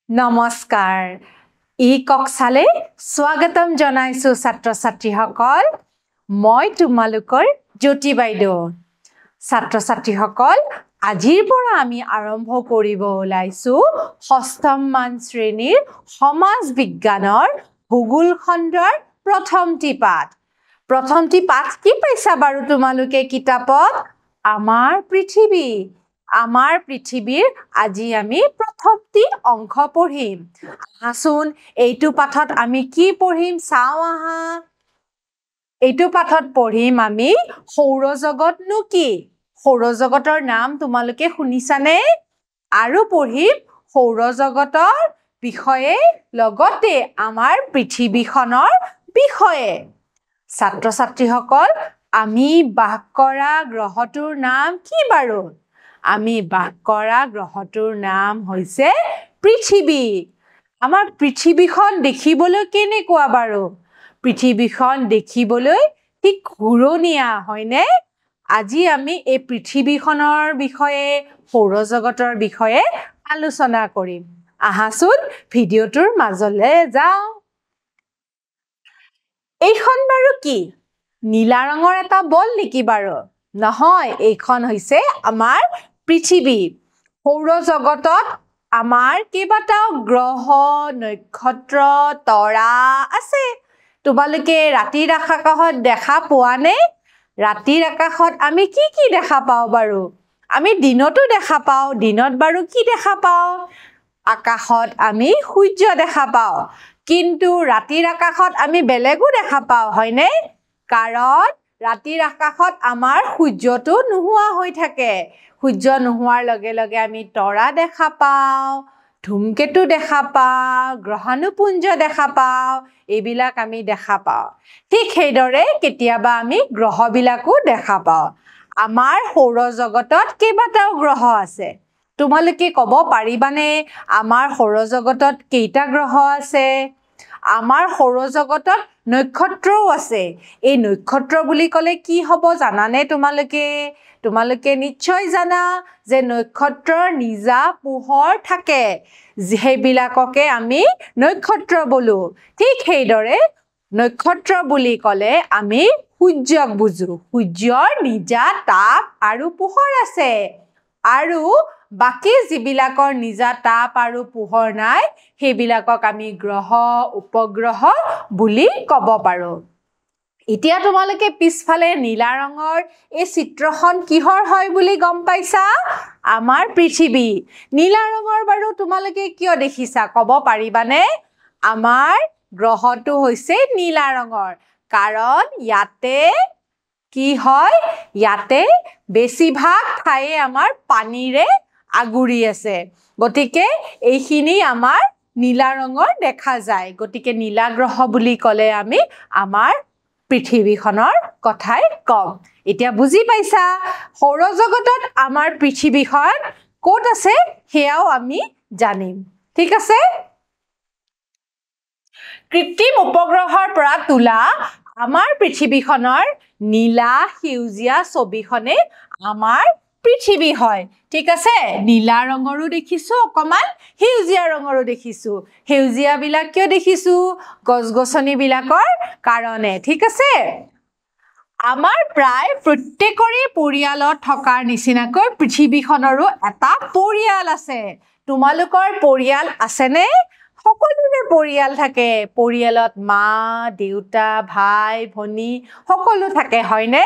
নমস্কাৰ ককছালে স্বাগতম জনাইছো ছাত্ৰ ছাত্ৰীসকল মই তোমালোকৰ জ্যোতি বাইদেউ ছাত্ৰ ছাত্ৰীসকল আজিৰ পৰা আমি আৰম্ভ কৰিব ওলাইছো ষষ্ঠম মান শ্ৰেণীৰ সমাজ বিজ্ঞানৰ ভূগোল খণ্ডৰ প্ৰথমটি পাঠ কি পাইছা বাৰু তোমালোকে কিতাপত আমাৰ পৃথিৱীৰ আজি আমি প্ৰথমটি অংশ পঢ়িম আহাচোন এইটো পাঠত আমি কি পঢ়িম চাও আহা এইটো পাঠত পঢ়িম আমি সৌৰজগতনো কি সৌৰজগতৰ নাম তোমালোকে শুনিছানে আৰু পঢ়িম সৌৰজগতৰ বিষয়ে লগতে আমাৰ পৃথিৱীখনৰ বিষয়ে ছাত্ৰ ছাত্ৰীসকল আমি বাস কৰা গ্ৰহটোৰ নাম কি বাৰু আমি বাস কৰা গ্ৰহটোৰ নাম হৈছে পৃথিৱী আমাৰ পৃথিৱীখন দেখিবলৈ কেনেকুৱা বাৰু পৃথিৱীখন দেখিবলৈ ঠিক ঘূৰণীয়া হয়নে আজি আমি এই পৃথিৱীখনৰ বিষয়ে সৌৰজগতৰ বিষয়ে আলোচনা কৰিম আহাচোন ভিডিঅ'টোৰ মাজলৈ যাওঁ এইখন বাৰু কি নীলা ৰঙৰ এটা বল নেকি বাৰু নহয় এইখন হৈছে আমাৰ পৃথিৱী সৌৰজগতত আমাৰ কেইবাটাও গ্ৰহ নক্ষত্ৰ তৰা আছে তোমালোকে ৰাতিৰ আকাশত দেখা পোৱা নে ৰাতিৰ আকাশত আমি কি দেখা পাওঁ বাৰু আমি দিনতো দেখা পাওঁ দিনত বাৰু কি দেখা পাওঁ আকাশত আমি সূৰ্য দেখা পাওঁ কিন্তু ৰাতিৰ আকাশত আমি বেলেগো দেখা পাওঁ হয়নে কাৰণ ৰাতিৰ আকাশত আমাৰ সূৰ্যটো নোহোৱা হৈ থাকে সূৰ্য নোহোৱাৰ লগে লগে আমি তৰা দেখা পাওঁ ধূমকেতু দেখা পাওঁ গ্ৰহাণুপুঞ্জ দেখা পাওঁ এইবিলাক আমি দেখা পাওঁ ঠিক সেইদৰে কেতিয়াবা আমি গ্ৰহবিলাকো দেখা পাওঁ আমাৰ সৌৰজগতত কেইবাটাও গ্ৰহ আছে তোমালোকে ক'ব পাৰিবানে আমাৰ সৌৰজগতত কেইটা গ্ৰহ আছে আমাৰ সৌৰজগতত নক্ষত্ৰও আছে এই নক্ষত্ৰ বুলি ক'লে কি হ'ব জানানে তোমালোকে নিশ্চয় জানা যে নক্ষত্ৰৰ নিজা পোহৰ থাকে যেইবিলাককে আমি নক্ষত্ৰ বোলো ঠিক সেইদৰে নক্ষত্ৰ বুলি ক'লে আমি সূৰ্যক বুজো সূৰ্যৰ নিজা তাপ আৰু পোহৰ আছে আৰু বাকি যিবিলাকৰ নিজা তাপ আৰু পোহৰ নাই সেইবিলাকক আমি গ্ৰহ উপগ্ৰহ বুলি ক'ব পাৰো এতিয়া তোমালোকে পিছফালে নীলা ৰঙৰ এই চিত্ৰখন কিহৰ হয় বুলি গম পাইছা আমাৰ পৃথিৱী নীলা ৰঙৰ বাৰু তোমালোকে কিয় দেখিছা ক'ব পাৰিবানে আমাৰ গ্ৰহটো হৈছে নীলা ৰঙৰ কাৰণ ইয়াতে কি হয় ইয়াতে বেছিভাগ ঠায়ে আমাৰ পানীৰে আগুৰি আছে গতিকে এইখিনি আমাৰ নীলা ৰঙৰ দেখা যায় গতিকে নীলা গ্ৰহ বুলি ক'লে আমি আমাৰ পৃথিৱীখনৰ কথাই কম এতিয়া বুজি পাইছা সৌৰজগতত আমাৰ পৃথিৱীখন ক'ত আছে সেয়াও আমি জানিম ঠিক আছে কৃত্ৰিম উপগ্ৰহৰ পৰা তোলা আমাৰ পৃথিৱীখনৰ নীলা সেউজীয়া ছবিখনে আমাৰ পৃথিৱী হয় ঠিক আছে নীলা ৰঙৰো দেখিছো অকমান সেউজীয়া ৰঙৰো দেখিছো সেউজীয়া বিলাক কিয় দেখিছো গছ-গছনি বিলাকৰ কাৰণে ঠিক আছে আমাৰ প্ৰায় প্ৰত্যেকৰে পৰিয়ালত থকাৰ নিচিনাকৈ পৃথিৱীখনৰো এটা পৰিয়াল আছে তোমালোকৰ পৰিয়াল আছেনে সকলোৰে পৰিয়াল থাকে পৰিয়ালত মা দেউতা ভাই ভনী সকলো থাকে হয়নে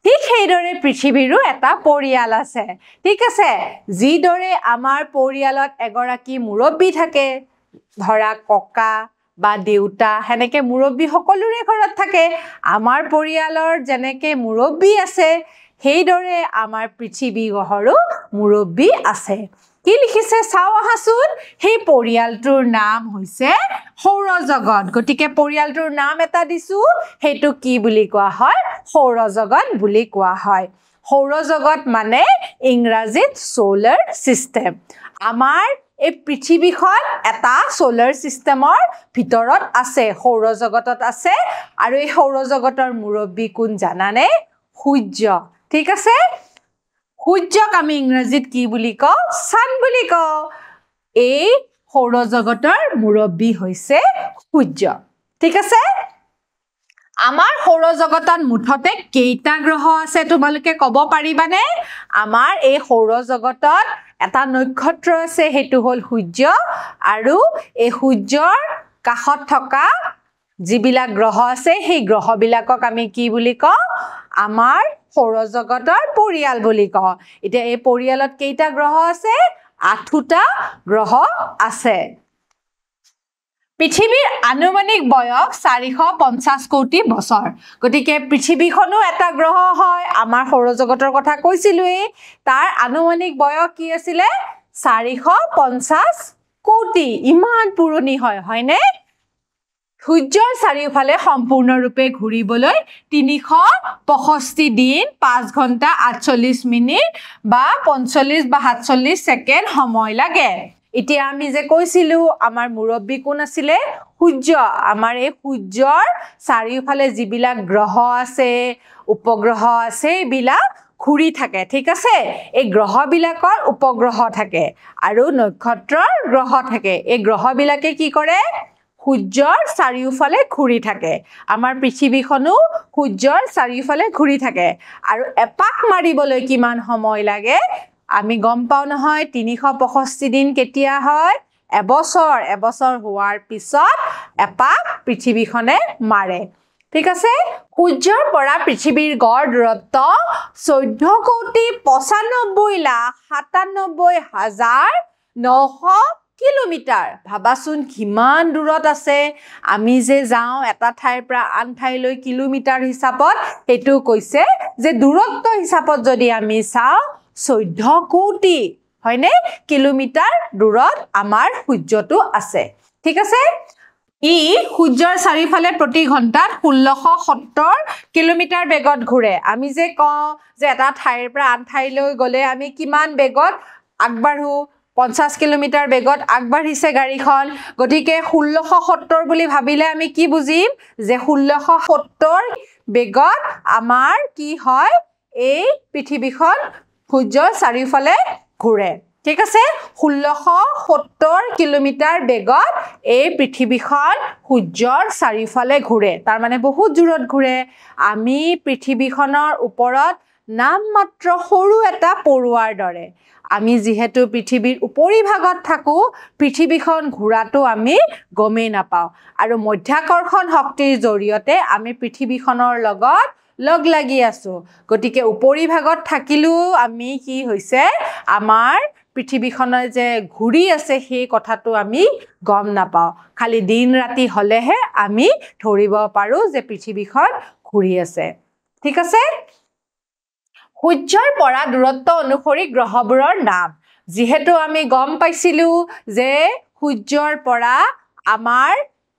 ঠিক সেইদৰে পৃথিৱীৰো এটা পৰিয়াল আছে ঠিক আছে যিদৰে আমাৰ পৰিয়ালত এগৰাকী মুৰব্বী থাকে ধৰা ককা বা দেউতা হেনেকে মুৰব্বী সকলোৰে ঘৰত থাকে আমাৰ পৰিয়ালৰ যেনেকে মুৰব্বী আছে সেইদৰে আমাৰ পৃথিৱী গ্ৰহৰো মুৰব্বী আছে কি লিখিছে চাও আহাচোন সেই পৰিয়ালটোৰ নাম হৈছে সৌৰজগত গতিকে পৰিয়ালটোৰ নাম এটা দিছো হেতু কি বুলি কোৱা হয় সৌৰজগত বুলি কোৱা হয় সৌৰজগত মানে ইংৰাজীত সোলাৰ সিস্টেম আমাৰ এই পৃথিৱীখন এটা সোলাৰ সিস্টেমৰ ভিতৰত আছে সৌৰজগতত আছে আৰু এই সৌৰজগতৰ মুৰব্বী কোন জানানে সূৰ্য ঠিক আছে সূৰ্যক আমি ইংৰাজীত কি বুলি কওঁ সান বুলি কওঁ এই সৌৰজগতৰ মুৰব্বী হৈছে সূৰ্য ঠিক আছে আমাৰ সৌৰজগতত মুঠতে কেইটা গ্ৰহ আছে তোমালোকে ক'ব পাৰিবানে আমাৰ এই সৌৰজগতত এটা নক্ষত্ৰ আছে হেতু হল সূৰ্য আৰু এই সূৰ্যৰ কাষত থকা যিবিলাক গ্ৰহ আছে সেই গ্ৰহবিলাকক আমি কি বুলি কওঁ আমাৰ সৌৰজগতৰ পৰিয়াল বুলি কওঁ এতিয়া এই পৰিয়ালত কেইটা গ্ৰহ আছে 8টা গ্ৰহ আছে পৃথিৱীৰ আনুমানিক বয়স 450 কোটি বছৰ গতিকে পৃথিৱীখনো এটা গ্ৰহ হয় আমাৰ সৌৰজগতৰ কথা কৈছিলোই তাৰ আনুমানিক বয়স কি আছিল 450 কোটি ইমান পুৰণি হয়নে সূৰ্যৰ চাৰিওফালে সম্পূৰ্ণৰূপে ঘূৰিবলৈ 365 দিন 5 ঘণ্টা 48 মিনিট বা 45 বা 47 সেকেন্ড সময় লাগে এতিয়া আমি যে কৈছিলো আমাৰ মুৰব্বী কোন আছিল সূৰ্য আমাৰ এই সূৰ্যৰ চাৰিওফালে যিবিলাক গ্ৰহ আছে উপগ্ৰহ আছে এইবিলাক ঘূৰি থাকে ঠিক আছে এই গ্ৰহবিলাকৰ উপগ্ৰহ থাকে আৰু নক্ষত্ৰৰ গ্ৰহ থাকে এই গ্ৰহবিলাকে কি কৰে সূৰ্যৰ চাৰিওফালে ঘূৰি থাকে আমাৰ পৃথিৱীখনো সূৰ্যৰ চাৰিওফালে ঘূৰি থাকে আৰু এপাক মাৰিবলৈ কিমান সময় লাগে আমি গম পাও নহয় 365 দিন কেতিয়া হয় এবছৰ হোৱাৰ পিছত এপাক পৃথিৱীখনে মাৰে ঠিক আছে সূৰ্যৰ পৰা পৃথিৱীৰ গড় দূৰত্ব 14,97,97,900 কিলোমিটাৰ ভাবাচোন কিমান দূৰত আছে আমি যে যাও এটা ঠাইৰ পৰা আন ঠাইলৈ কিলোমিটাৰ হিচাপত এটো কৈছে যে দূৰত্ব হিচাপত যদি আমি চাও 14 কোটি হয়নে কিলোমিটাৰ দূৰত আমাৰ সূৰ্যটো আছে ঠিক আছে ই সূৰ্যৰ চাৰিফালে প্ৰতি ঘণ্টাত 1670 কিলোমিটাৰ বেগত ঘূৰে আমি যে কওঁ যে এটা ঠাইৰ পৰা আন ঠাইলৈ গলে আমি কিমান বেগত আগবাঢ়ো 50 কিলোমিটাৰ বেগত আগবাঢ়িছে গাড়ীখন গতিকে 1670 বুলি ভাবিলে আমি কি বুজিম যে 1670 বেগত আমাৰ কি হয় এই পৃথিৱীখন সূৰ্যৰ চাৰিওফালে ঘূৰে ঠিক আছে 1670 কিলোমিটাৰ বেগত এই পৃথিৱীখন সূৰ্যৰ চাৰিওফালে ঘূৰে তাৰ মানে বহুত দূৰত ঘূৰে আমি পৃথিৱীখনৰ ওপৰত নাম মাত্ৰ সৰু এটা পৰুৱাৰ দৰে আমি যেহেতু পৃথিৱীৰ উপৰি ভাগত থাকো পৃথিৱীখন ঘূৰাটো আমি গমেই নাপাও আৰু মধ্যাকৰ্ষণ শক্তিৰ জৰিয়তে আমি পৃথিৱীখনৰ লগত লগ লাগি আছো গতিকে উপৰি ভাগত থাকিলো আমি কি হৈছে আমাৰ পৃথিৱীখনৰ যে ঘূৰি আছে সেই কথাটো আমি গম নাপাও খালি দিন ৰাতি হলেহে আমি ধৰিব পাৰো যে পৃথিৱীখন ঘূৰি আছে ঠিক আছে সূৰ্যৰ পৰা দূৰত্ব অনুসৰি গ্ৰহবোৰৰ নাম যেহেতু আমি গম পাইছিলো যে সূৰ্যৰ পৰা আমাৰ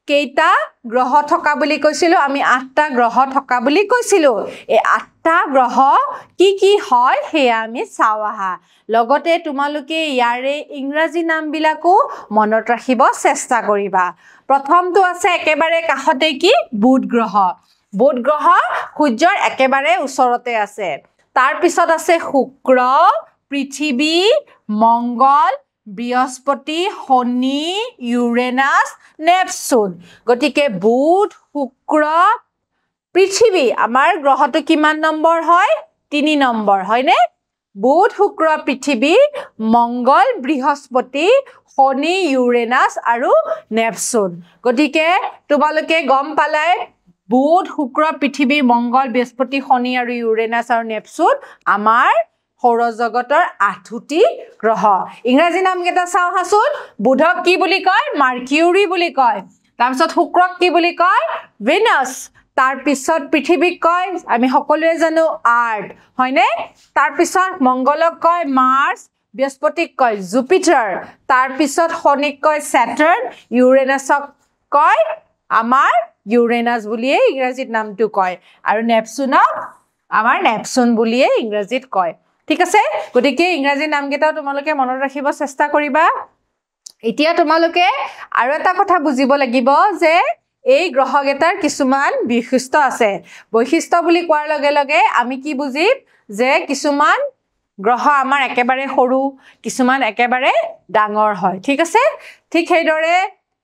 কেইটা গ্ৰহ থকা বুলি কৈছিলো আমি 8টা গ্ৰহ থকা বুলি কৈছিলো এই 8টা গ্ৰহ কি হয় হেয়া আমি চাও আহা লগতে তোমালোকে ইয়াৰে ইংৰাজী নামবিলাকো মনত ৰাখিব চেষ্টা কৰিবা প্ৰথমটো আছে একেবাৰে কাষতে কি বুধ গ্ৰহ সূৰ্যৰ একেবাৰে ওচৰতে আছে তাৰ পিছত আছে শুক্ৰ পৃথিৱী মংগল বৃহস্পতি শনি ইউৰেনাছ নেপচুন গতিকে বুধ শুক্ৰ পৃথিৱী আমাৰ গ্ৰহটো কিমান নম্বৰ হয় 3 নম্বৰ হয়নে বুধ শুক্ৰ পৃথিৱী মংগল বৃহস্পতি শনি ইউৰেনাছ আৰু নেপচুন গতিকে তোমালোকে গম পালাই বুধ শুক্ৰ পৃথিৱী মংগল বৃহস্পতি শনি আৰু ইউৰেনাছ আৰু নেপচুন আমাৰ সৌৰজগতৰ 8টি গ্ৰহ ইংৰাজী নাম কেইটা চাও হাসুন বুধক কি বুলি কয় মাৰ্কিউৰি বুলি কয় তাৰ পিছত শুক্ৰক কি বুলি কয় ভেনাছ তাৰ পিছত পৃথিৱীক কয় আমি সকলোৱে জানো আৰ্থ হয়নে তাৰ পিছত মংগলক কয় মাৰ্চ বৃহস্পতিক কয় জুপিটাৰ তাৰ পিছত শনিক কয় স্যাটাৰ্ন ইউৰেনাছক কয় আমাৰ ইউৰেনাছ বুলিয়ে ইংৰাজীত নামটো কয় আৰু নেপচুনক আমাৰ নেপচুন বুলিয়ে ইংৰাজীত কয় ঠিক আছে গতিকে ইংৰাজী নামকেইটা তোমালোকে মনত ৰাখিব চেষ্টা কৰিবা এতিয়া তোমালোকে আৰু এটা কথা বুজিব লাগিব যে এই গ্ৰহকেইটাৰ কিছুমান বৈশিষ্ট্য আছে বৈশিষ্ট্য বুলি কোৱাৰ লগে লগে আমি কি বুজিম যে কিছুমান গ্ৰহ আমাৰ একেবাৰে সৰু কিছুমান একেবাৰে ডাঙৰ হয় ঠিক আছে ঠিক সেইদৰে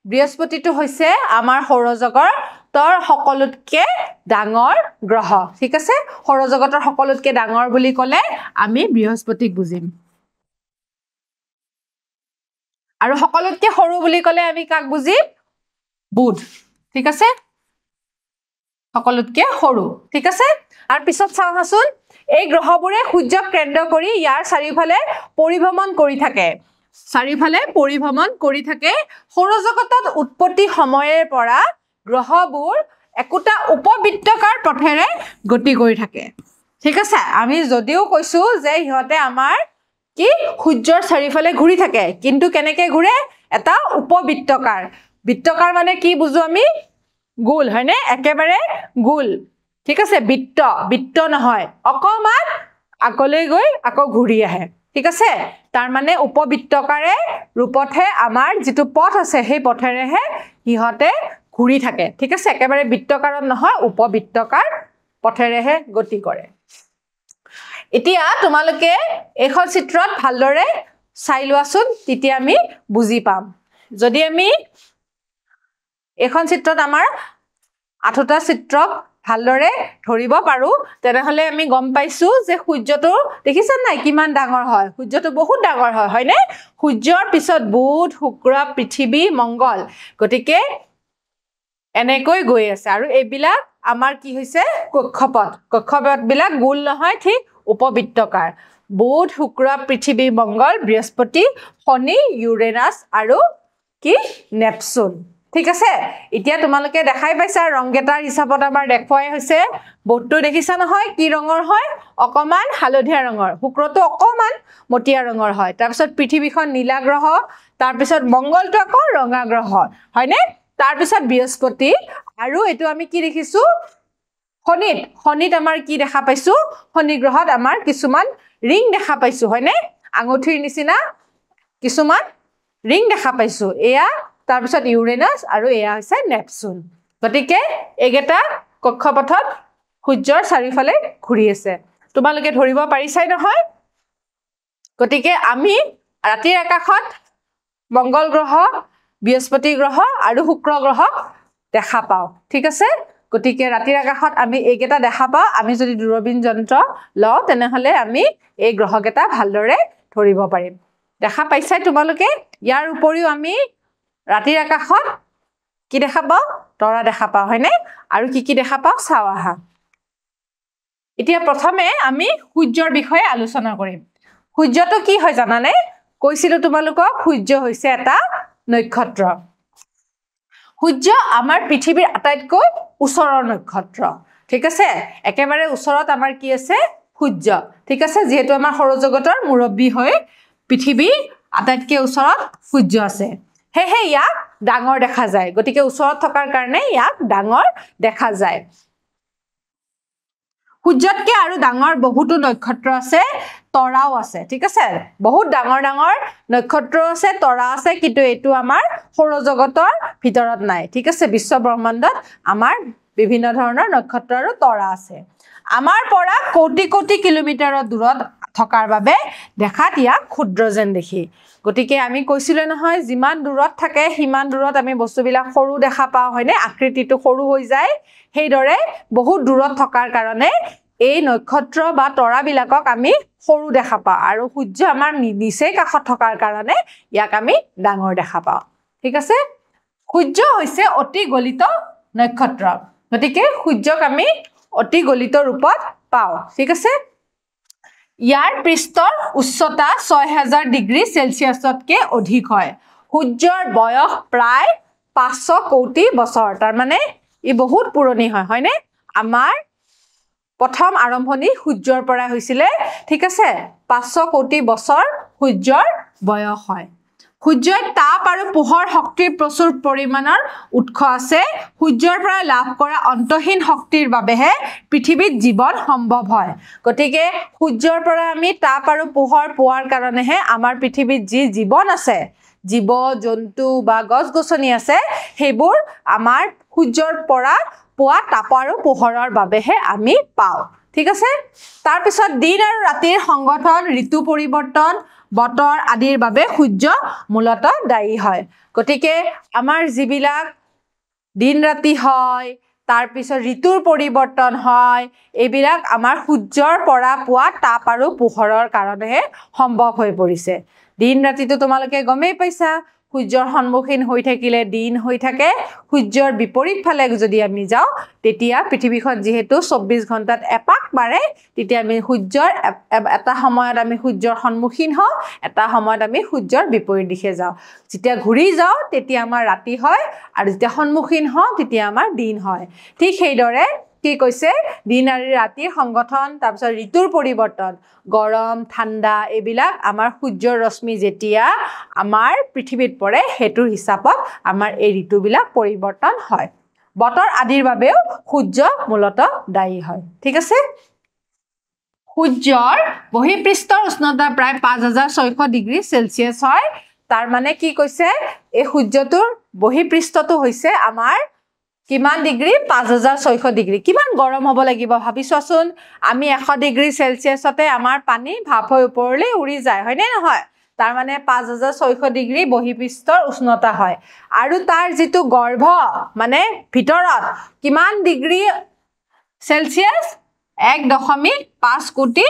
বৃহস্পতিটো হৈছে আমাৰ সৌৰজগতৰ সকলোতকৈ ডাঙৰ গ্ৰহ ঠিক আছে সৌৰজগতৰ সকলোতকৈ ডাঙৰ বুলি ক'লে আমি বৃহস্পতিক বুজিম আৰু সকলোতকৈ সৰু বুলি ক'লে আমি কাক বুজিম বুধ ঠিক আছে সকলোতকৈ সৰু ঠিক আছে আৰু পিছত চাওঁচোন এই গ্ৰহবোৰে সূৰ্যক কেন্দ্ৰ কৰি ইয়াৰ চাৰিওফালে পৰিভ্ৰমণ কৰি থাকে সৌৰজগতত উৎপত্তি সময়ৰ পৰা গ্ৰহবোৰ একোটা উপবৃত্তাকাৰ পথেৰে গতি কৰি থাকে ঠিক আছে আমি যদিও কৈছো যে ইহঁতে আমাৰ কি সূৰ্যৰ চাৰিওফালে ঘূৰি থাকে কিন্তু কেনেকৈ ঘূৰে এটা উপবৃত্তাকাৰ মানে কি বুজো আমি গোল হয়নে একেবাৰে গোল ঠিক আছে বৃত্ত নহয় অকমান আগলৈ গৈ আকৌ ঘূৰি আহে ঠিক আছে তাৰ মানে উপবৃত্তাকাৰে ৰূপতহে আমাৰ যেটো পথ আছে সেই পথেৰেহে ইহঁতে ঘূৰি থাকে ঠিক আছে একেবাৰে বৃত্তাকাৰত নহয় উপবৃত্তাকাৰ পথেৰেহে গতি কৰে এতিয়া তোমালোকে এখন চিত্ৰত ভালদৰে চাই লোৱাচোন তেতিয়া আমি বুজি পাম যদি আমি এখন চিত্ৰত আমাৰ 8টা চিত্ৰক ভালদৰে ধৰিব পাৰো তেনেহলে আমি গম পাইছো যে সূৰ্যটো দেখিছা নাই কিমান ডাঙৰ হয় সূৰ্যটো বহুত ডাঙৰ হয় হয়নে সূৰ্যৰ পিছত বুধ শুক্ৰ পৃথিৱী মংগল গতিকে এনেকৈ গৈ আছে আৰু এইবিলাক আমাৰ কি হৈছে কক্ষপথ বিলাক গোল নহয় ঠিক উপবৃত্তাকাৰ বুধ শুক্ৰ পৃথিৱী মংগল বৃহস্পতি শনি ইউৰেনাছ আৰু কি নেপচুন ঠিক আছে এতিয়া তোমালোকে দেখাই পাইছা ৰংগেটাৰ হিচাপত আমাৰ দেখুৱাই হৈছে বৰ্ডটো দেখিছা নহয় কি ৰঙৰ হয় অকমান হালধীয়া ৰঙৰ শুক্ৰটো অকমান মটিয়া ৰঙৰ হয় তাৰ পিছত পৃথিৱীখন নীলা গ্ৰহ তাৰ পিছত মংগলটো আকৌ ৰঙা গ্ৰহ হয়নে তাৰ পিছত বৃহস্পতি আৰু এটো আমি কি দেখিছো শনিত আমাৰ কি দেখা পাইছো শনি গ্ৰহত আমাৰ কিছুমান ৰিং দেখা পাইছো হয়নে আঙুঠিৰ নিচিনা কিছুমান ৰিং দেখা পাইছো এয়া তাৰ পিছত ইউৰেনাছ আৰু এয়া হৈছে নেপচুন গতিকে এইকেইটা কক্ষপথত সূৰ্যৰ চাৰিওফালে ঘূৰি আছে তোমালোকে ধৰিব পাৰিছাই নহয় গতিকে আমি ৰাতিৰ আকাশত মংগল গ্ৰহ বৃহস্পতি গ্ৰহ আৰু শুক্ৰ গ্ৰহ দেখা পাও ঠিক আছে গতিকে ৰাতিৰ আকাশত আমি এইকেইটা দেখা পাও আমি যদি দূৰবীন যন্ত্ৰ লও তেনেহলে আমি এই গ্ৰহকেইটা ভালদৰে ধৰিব পাৰিম দেখা পাইছাই তোমালোকে ইয়াৰ উপৰিও আমি ৰাতিৰ আকাশত কি দেখা পাও তৰা দেখা পাও হয়নে আৰু কি দেখা পাও চাও আহা এতিয়া প্ৰথমে আমি সূৰ্যৰ বিষয়ে আলোচনা কৰিম সূৰ্যটো কি হয় জানানে কৈছিলো তোমালোকক সূৰ্য হৈছে এটা নক্ষত্ৰ সূৰ্য আমাৰ পৃথিৱীৰ আটাইতকৈ ওচৰৰ নক্ষত্ৰ ঠিক আছে একেবাৰে ওচৰত আমাৰ কি আছে সূৰ্য ঠিক আছে যেহেতু আমাৰ সৌৰজগতৰ মুৰব্বী হৈ পৃথিৱী আটাইতকৈ ওচৰত সূৰ্য আছে হেহে ইয়াক ডাঙৰ দেখা যায় গতিকে ওচৰত থকাৰ কাৰণে ইয়াক ডাঙৰ দেখা যায় সূৰ্যতকৈ আৰু ডাঙৰ বহুতো নক্ষত্ৰ আছে তৰাও আছে ঠিক আছে বহুত ডাঙৰ নক্ষত্ৰ আছে তৰা আছে কিন্তু এটো আমাৰ সৌৰজগতৰ ভিতৰত নাই ঠিক আছে বিশ্ব ব্ৰহ্মাণ্ডত আমাৰ বিভিন্ন ধৰণৰ নক্ষত্ৰ আৰু তৰা আছে আমাৰ পৰা কোটি কিলোমিটাৰৰ দূৰত থকাৰ বাবে দেখাত ইয়াক ক্ষুদ্ৰ যেন দেখি গতিকে আমি কৈছিলো নহয় যিমান দূৰত থাকে সিমান দূৰত আমি বস্তুবিলাক সৰু দেখা পাও হয়নে আকৃতিটো সৰু হৈ যায় সেইদৰে বহুত দূৰত থকাৰ কাৰণে এই নক্ষত্ৰ বা তৰাবিলাকক আমি সৰু দেখা পাও আৰু সূৰ্য আমাৰ নিচেই কাষত থকাৰ কাৰণে ইয়াক আমি ডাঙৰ দেখা পাও ঠিক আছে সূৰ্য হৈছে অতি গলিত নক্ষত্ৰ গতিকে সূৰ্যক আমি অতি গলিত ৰূপত পাও ঠিক আছে ইয়াৰ পৃষ্ঠৰ উচ্চতা 6000 ডিগ্ৰী সেলসিয়াছতকৈ অধিক হয় সূৰ্যৰ বয়স প্ৰায় 500 কোটি বছৰ তাৰ মানে ই বহুত পুৰণি হয় হয়নে আমাৰ প্ৰথম আৰম্ভণি সূৰ্যৰ পৰা হৈছিলে ঠিক আছে 500 কোটি বছৰ সূৰ্যৰ বয়স হয় সূৰ্যৰ তাপ আৰু পোহৰ শক্তিৰ প্ৰচুৰ পৰিমাণৰ উৎস আছে সূৰ্যৰ পৰা লাভ কৰা অন্তহীন শক্তিৰ বাবেহে পৃথিৱীত জীৱন সম্ভৱ হয় গতিকে সূৰ্যৰ পৰা আমি তাপ আৰু পোহৰ পোৱাৰ কাৰণেহে আমাৰ পৃথিৱীত যি জীৱন আছে জীৱ জন্তু বা গছ-গছনি আছে সেইবোৰ আমাৰ সূৰ্যৰ পৰা পোৱা তাপ আৰু পোহৰৰ বাবেহে আমি পাও ঠিক আছে তাৰ পিছত দিন আৰু ৰাতিৰ সংগঠন ঋতু পৰিৱৰ্তন বতৰ আদিৰ বাবে সূৰ্য মূলতঃ দায়ী হয় গতিকে আমাৰ যিবিলাক দিন ৰাতি হয় তাৰ পিছত ঋতুৰ পৰিৱৰ্তন হয় এইবিলাক আমাৰ সূৰ্যৰ পৰা পোৱা তাপ আৰু পোহৰৰ কাৰণেহে সম্ভৱ হৈ পৰিছে দিন ৰাতিটো তোমালোকে গমেই পাইছা সূৰ্যৰ সন্মুখীন হৈ থাকিলে দিন হৈ থাকে সূৰ্যৰ বিপৰীত ফালে যদি আমি যাওঁ তেতিয়া পৃথিৱীখন যেহেতু 24 ঘণ্টাত এপাক মাৰে তেতিয়া আমি সূৰ্যৰ এটা সময়ত আমি সূৰ্যৰ সন্মুখীন হওঁ এটা সময়ত আমি সূৰ্যৰ বিপৰীত দিশে যাওঁ যেতিয়া ঘূৰি যাওঁ তেতিয়া আমাৰ ৰাতি হয় আৰু যেতিয়া সন্মুখীন হওঁ তেতিয়া আমাৰ দিন হয় ঠিক সেইদৰে কি কৈছে দিন আৰু ৰাতিৰ সংগঠন তাৰ পিছত ঋতুৰ পৰিৱৰ্তন গৰম ঠাণ্ডা এইবিলাক আমাৰ সূৰ্যৰ ৰশ্মি যেতিয়া আমাৰ পৃথিৱীত পৰে হেতুৰ হিচাপত আমাৰ এই ঋতুবিলাক পৰিৱৰ্তন হয় বতৰ আদিৰ বাবেও সূৰ্য মূলতঃ দায়ী হয় ঠিক আছে সূৰ্যৰ বহিঃপৃষ্ঠৰ উষ্ণতা প্ৰায় 5600 ডিগ্ৰী সেলসিয়াস হয় তাৰ মানে কি কৈছে এই সূৰ্যটোৰ বহিঃপৃষ্ঠটো হৈছে আমাৰ কিমান ডিগ্ৰী 5600 ডিগ্ৰী কিমান গৰম হ'ব লাগিব ভাবিছোৱাচোন আমি 100 ডিগ্ৰী সেলসিয়াসতে আমাৰ পানী ভাপ হৈ ওপৰলৈ উৰি যায় হয়নে নহয় তাৰ মানে 5600 ডিগ্ৰী বহিঃপৃষ্ঠৰ উষ্ণতা হয় আৰু তাৰ যেটো গৰ্ভ মানে ভিতৰত কিমান ডিগ্ৰী সেলসিয়াস 1.5 কোটি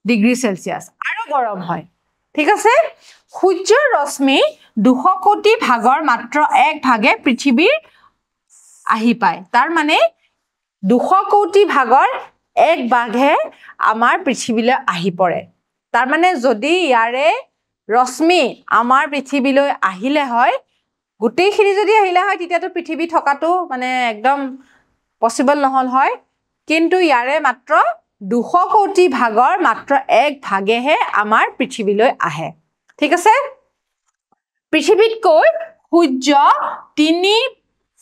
ডিগ্ৰী সেলসিয়াস আৰু গৰম হয় ঠিক আছে সূৰ্যৰ ৰশ্মি 200 কোটি ভাগৰ মাত্ৰ এক ভাগে পৃথিৱীৰ আহি পায় তাৰ মানে 200 কোটি ভাগৰ এক ভাগে আমাৰ পৃথিৱীলৈ আহি পৰে তাৰ মানে যদি ইয়াৰে ৰশ্মি আমাৰ পৃথিৱীলৈ আহিলে হয় গোটেইখিনি যদি আহিলে হয় তেতিয়াতো পৃথিৱী থকাটো মানে একদম পসিবল নহল হয় কিন্তু ইয়াৰে মাত্ৰ 200 কোটি ভাগৰ মাত্ৰ এক ভাগেহে আমাৰ পৃথিৱীলৈ আহে ঠিক আছে পৃথিৱীতকৈ সূৰ্য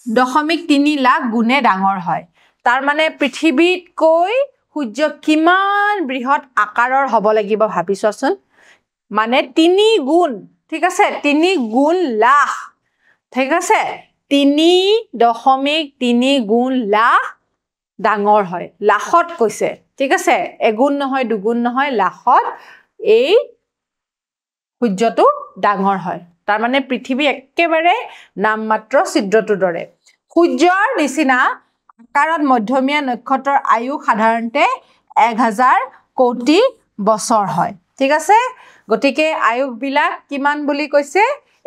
3.3 লাখ গুণে ডাঙৰ হয় তাৰ মানে পৃথিৱীতকৈ সূৰ্য কিমান বৃহৎ আকাৰৰ হ'ব লাগিব ভাবিছোৱাচোন মানে 3 গুণ ঠিক আছে 3 গুণ লাখ ঠিক আছে 3.3 গুণ লাখ ডাঙৰ হয় লাখত কৈছে ঠিক আছে এগুণ নহয় দুগুণ নহয় লাখত এই সূৰ্যটো ডাঙৰ হয় তাৰ মানে পৃথিৱী একেবাৰে নামমাত্ৰ ছিদ্ৰটোৰ দৰে সূৰ্যৰ নিচিনা আকাৰত মধ্যমীয়া নক্ষত্ৰৰ আয়ু সাধাৰণতে 1000 কোটি বছৰ হয় ঠিক আছে গতিকে আয়ুবিলাক কিমান বুলি কৈছে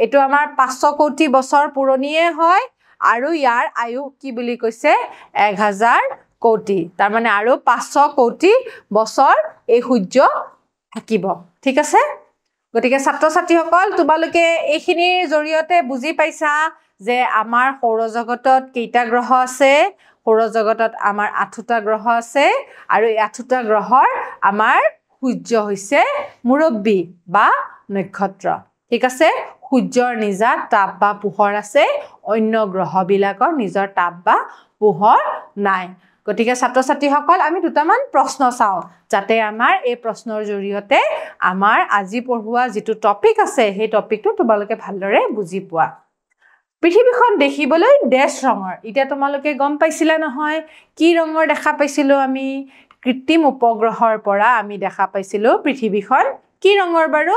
এটো আমাৰ 500 কোটি বছৰ পুৰণিয়ে হয় আৰু ইয়াৰ আয়ু কি বুলি কৈছে 1000 কোটি তাৰ মানে আৰু 500 কোটি বছৰ এই সূৰ্য থাকিব ঠিক আছে গতিকে ছাত্ৰ ছাত্ৰীসকল তোমালোকে এইখিনিৰ জৰিয়তে বুজি পাইছা যে আমাৰ সৌৰজগতত কেইটা গ্ৰহ আছে সৌৰজগতত আমাৰ 8টা গ্ৰহ আছে আৰু এই 8টা গ্ৰহৰ আমাৰ সূৰ্য হৈছে মুৰব্বী বা নক্ষত্ৰ ঠিক আছে সূৰ্যৰ নিজা তাপ বা পোহৰ আছে অন্য গ্ৰহবিলাকৰ নিজৰ তাপ বা পোহৰ নাই গতিকে ছাত্ৰ ছাত্ৰীসকল আমি দুটামান প্ৰশ্ন চাওঁ যাতে আমাৰ এই প্ৰশ্নৰ জৰিয়তে আমাৰ আজি পঢ়ুৱা যেটো টপিক আছে সেই টপিকটো তোমালোকে ভালদৰে বুজি পোৱা পৃথিৱীখন দেখিবলৈ ডেশ ৰঙৰ এতিয়া তোমালোকে গম পাইছিলা নহয় কি ৰঙৰ দেখা পাইছিলো আমি কৃত্ৰিম উপগ্ৰহৰ পৰা আমি দেখা পাইছিলো পৃথিৱীখন কি ৰঙৰ বাৰু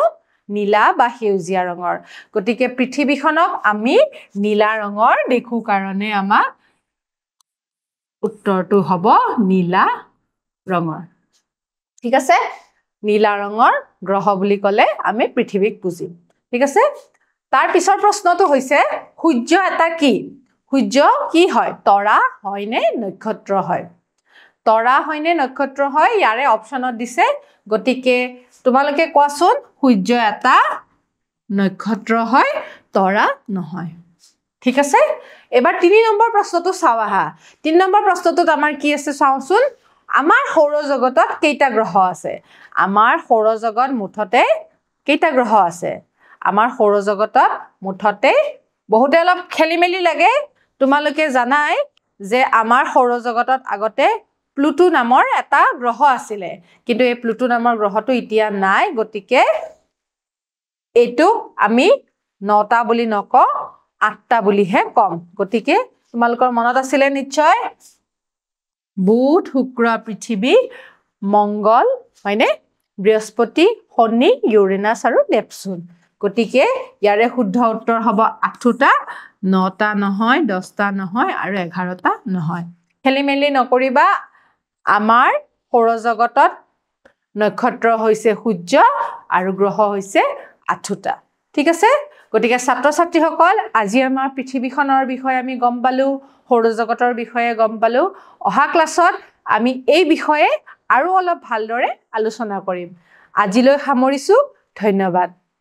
নীলা বা সেউজীয়া ৰঙৰ গতিকে পৃথিৱীখনক আমি নীলা ৰঙৰ দেখো কাৰণে আমাক উত্তৰটো হ'ব নীলা ৰঙৰ ঠিক আছে নীলা ৰঙৰ গ্ৰহ বুলি ক'লে আমি পৃথিৱীক বুজিম ঠিক আছে তাৰ পিছৰ প্ৰশ্নটো হৈছে সূৰ্য এটা কি সূৰ্য কি হয় তৰা হয় নে নক্ষত্ৰ হয় তৰা হয় নে নক্ষত্ৰ হয় ইয়াৰে অপচনত দিছে গতিকে তোমালোকে কোৱাচোন সূৰ্য এটা নক্ষত্ৰ হয় তৰা নহয় ঠিক আছে এবাৰ 3 নম্বৰ প্ৰশ্নটো চাও আহা 3 নম্বৰ প্ৰশ্নটোত আমাৰ কি আছে চাওচোন আমাৰ সৌৰজগতত কেইটা গ্ৰহ আছে আমাৰ সৌৰজগত মুঠতে কেইটা গ্ৰহ আছে আমাৰ সৌৰজগতত মুঠতে বহুতে অলপ খেলিমেলি লাগে তোমালোকে জানাই যে আমাৰ সৌৰজগতত আগতে প্লুটো নামৰ এটা গ্ৰহ আছিল কিন্তু এই প্লুটো নামৰ গ্ৰহটো এতিয়া নাই গতিকে এটো আমি 9টা বুলি নকওঁ 8টা বুলিহে কম গতিকে তোমালোকৰ মনত আছিল নিশ্চয় বুধ শুক্ৰ পৃথিৱী মংগল হয়নে বৃহস্পতি শনি ইউৰেনাছ আৰু নেপচুন গতিকে ইয়াৰে শুদ্ধ উত্তৰ হ'ব 8টা 9টা নহয় 10টা নহয় আৰু 11টা নহয় খেলিমেলি নকৰিবা আমাৰ সৌৰজগতত নক্ষত্ৰ হৈছে সূৰ্য আৰু গ্ৰহ হৈছে 8টা ঠিক আছে গতিকে ছাত্ৰ ছাত্ৰীসকল আজি আমাৰ পৃথিৱীখনৰ বিষয়ে আমি গম পালো সৌৰজগতৰ বিষয়ে গম পালো অহা ক্লাছত আমি এই বিষয়ে আৰু অলপ ভালদৰে আলোচনা কৰিম আজিলৈ সামৰিছো ধন্যবাদ